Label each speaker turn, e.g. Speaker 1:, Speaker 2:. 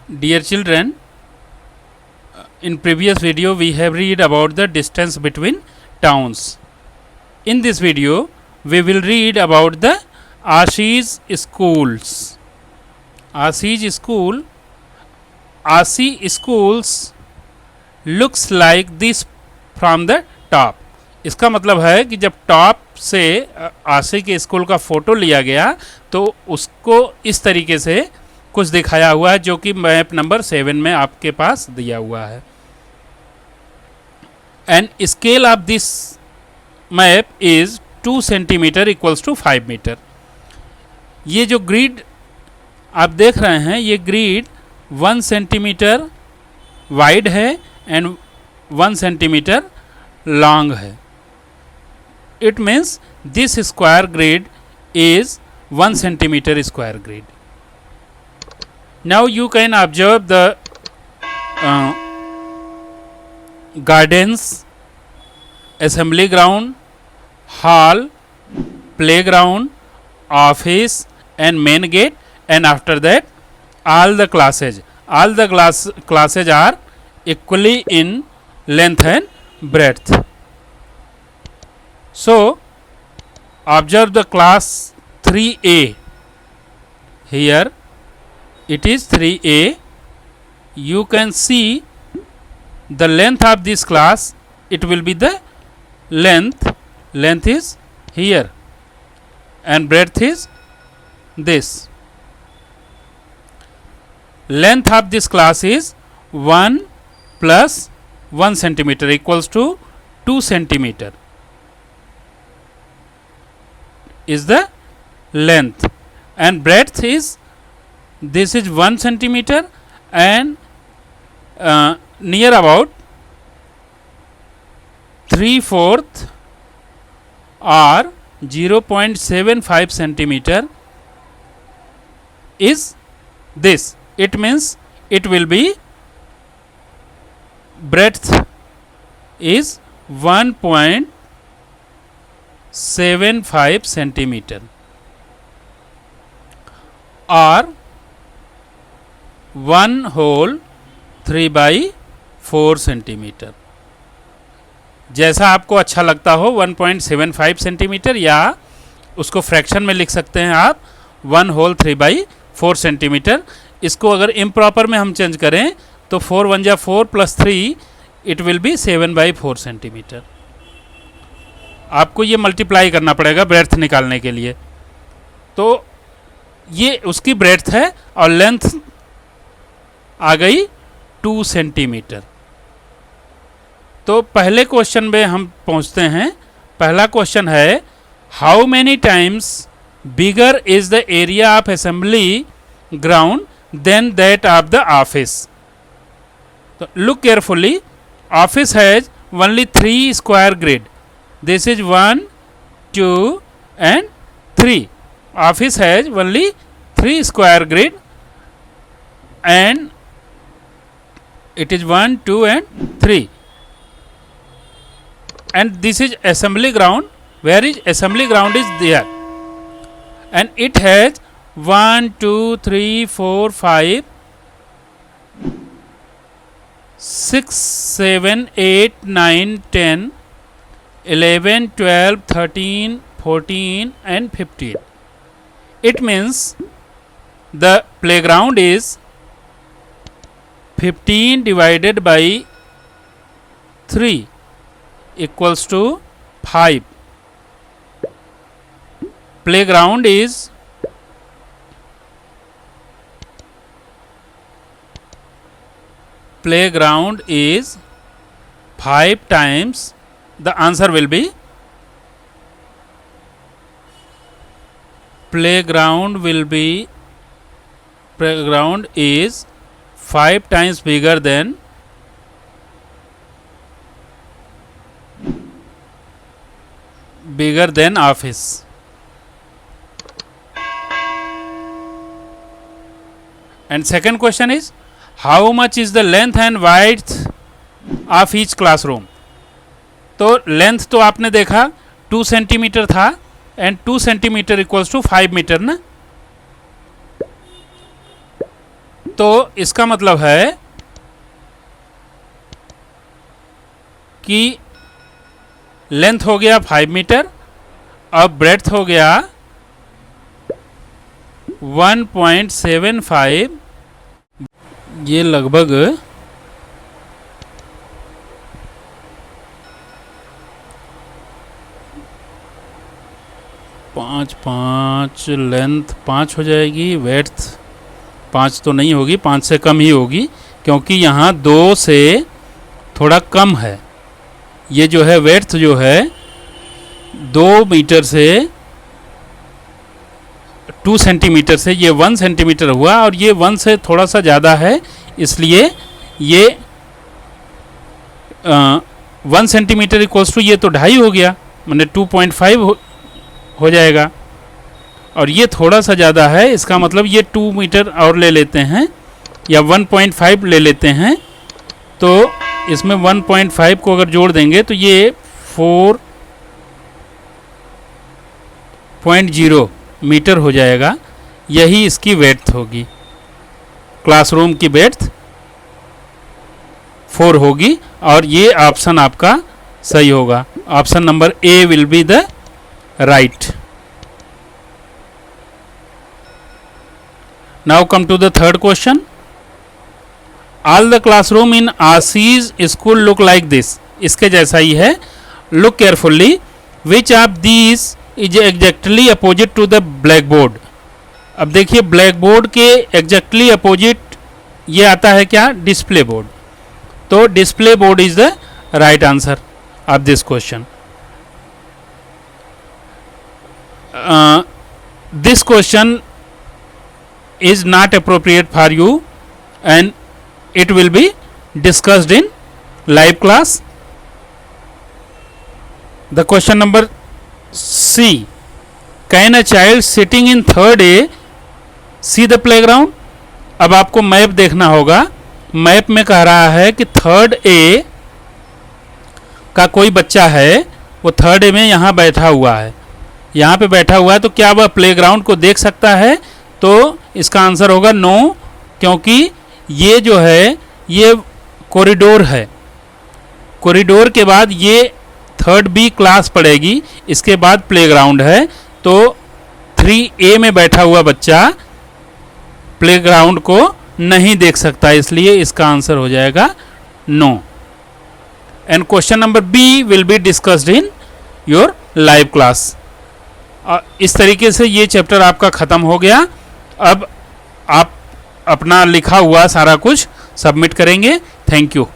Speaker 1: Dear children, in previous video we have read about the distance between towns. In this video we will read about the Ashish schools. Ashish schools looks like this from the top. इसका मतलब है कि जब top से आशी के school का photo लिया गया तो उसको इस तरीके से कुछ दिखाया हुआ है, जो कि मैप नंबर 7 में आपके पास दिया हुआ है. And scale of this map is 2 centimeter equals to 5 meter. ये जो ग्रिड आप देख रहे हैं, ये ग्रिड 1 सेंटीमीटर वाइड है एंड 1 सेंटीमीटर लॉन्ग है. It means this square grid is 1 centimeter square grid. Now you can observe the gardens, assembly ground, hall, playground, office and main gate, and after that all the classes are equally in length and breadth. So observe the class 3A. Here it is 3A. You can see the length of this class. It will be the length is here and breadth is this. Length of this class is 1 plus 1 centimeter equals to 2 centimeter is the length, and breadth is this is 1 centimeter and near about 3/4 or 0.75 centimeter is this. It means it will be breadth is 1.75 centimeter or 1/3/4 centimeter. जैसा आपको अच्छा लगता हो, 1.75 centimetre या उसको fraction में लिख सकते हैं आप 1/3/4 सेंटीमीटर. इसको अगर इम्प्रॉपर में हम चेंज करें तो 4 1 जा 4 + 3 इट विल बी 7/4 सेंटीमीटर. आपको ये मल्टीप्लाई करना पड़ेगा ब्रेड्थ निकालने के लिए. तो ये उसकी ब्रेड्थ है और लेंथ आ गई 2 सेंटीमीटर. तो पहले क्वेश्चन में हम पहुंचते हैं. पहला क्वेश्चन है how many times bigger is the area of assembly ground than that of the office. तो look carefully. Office has only 3 square grid. This is 1, 2 and 3. Office has only 3 square grid and it is 1, 2 and 3. And this is assembly ground. Where is assembly ground is there. And it has 1, 2, 3, 4, 5, 6, 7, 8, 9, 10, 11, 12, 13, 14 and 15. It means the playground is 15 divided by 3 equals to 5. Playground is 5 times. The answer will be playground is 5 times bigger than office. And second question is how much is the length and width of each classroom. तो length तो आपने देखा 2 centimeter था and 2 centimeter equals to 5 meter ना. तो इसका मतलब है कि लेंथ हो गया 5 मीटर और ब्रेड्थ हो गया 1.75, ये लगभग 5 लेंथ 5 हो जाएगी, वेड्थ 5 तो नहीं होगी, 5 से कम ही होगी क्योंकि यहाँ 2 से थोड़ा कम है। ये जो है वेड्थ जो है 2 मीटर से 2 सेंटीमीटर से ये 1 सेंटीमीटर हुआ और ये 1 से थोड़ा सा ज़्यादा है, इसलिए ये 1 सेंटीमीटर इक्वल्स टू ये तो 2.5 हो गया, मैंने 2.5 हो जाएगा। और ये थोड़ा सा ज़्यादा है, इसका मतलब ये 2 मीटर और ले लेते हैं या 1.5 ले लेते हैं, तो इसमें 1.5 को अगर जोड़ देंगे तो ये 4.0 मीटर हो जाएगा। यही इसकी वेड्थ होगी, क्लासरूम की वेड्थ 4 होगी और ये ऑप्शन आपका सही होगा। Option number A will be the right. Now come to the third question. All the classroom in Ashi's school look like this. इसके जैसा ही है। Look carefully. Which of these is exactly opposite to the blackboard? अब देखिए blackboard के exactly opposite ये आता है क्या? Display board. तो display board is the right answer of this question. This question is not appropriate for you and it will be discussed in live class. The question number C. Can a child sitting in third A see the playground? अब आपको map देखना होगा। Map में कह रहा है कि third A का कोई बच्चा है, वो थर्ड ए में यहाँ बैठा हुआ है, यहाँ पे बैठा हुआ है, तो क्या वह प्लेग्राउंड को देख सकता है? तो इसका आंसर होगा नो, क्योंकि ये जो है ये कॉरिडोर है। कॉरिडोर के बाद ये थर्ड बी क्लास पड़ेगी, इसके बाद प्लेग्राउंड है, तो 3A में बैठा हुआ बच्चा प्लेग्राउंड को नहीं देख सकता, इसलिए इसका आंसर हो जाएगा no. And question number B will be discussed in your live class. इस तरीके से ये चैप्टर आपका ख़त्म हो गया। अब आप अपना लिखा हुआ सारा कुछ सबमिट करेंगे। Thank you.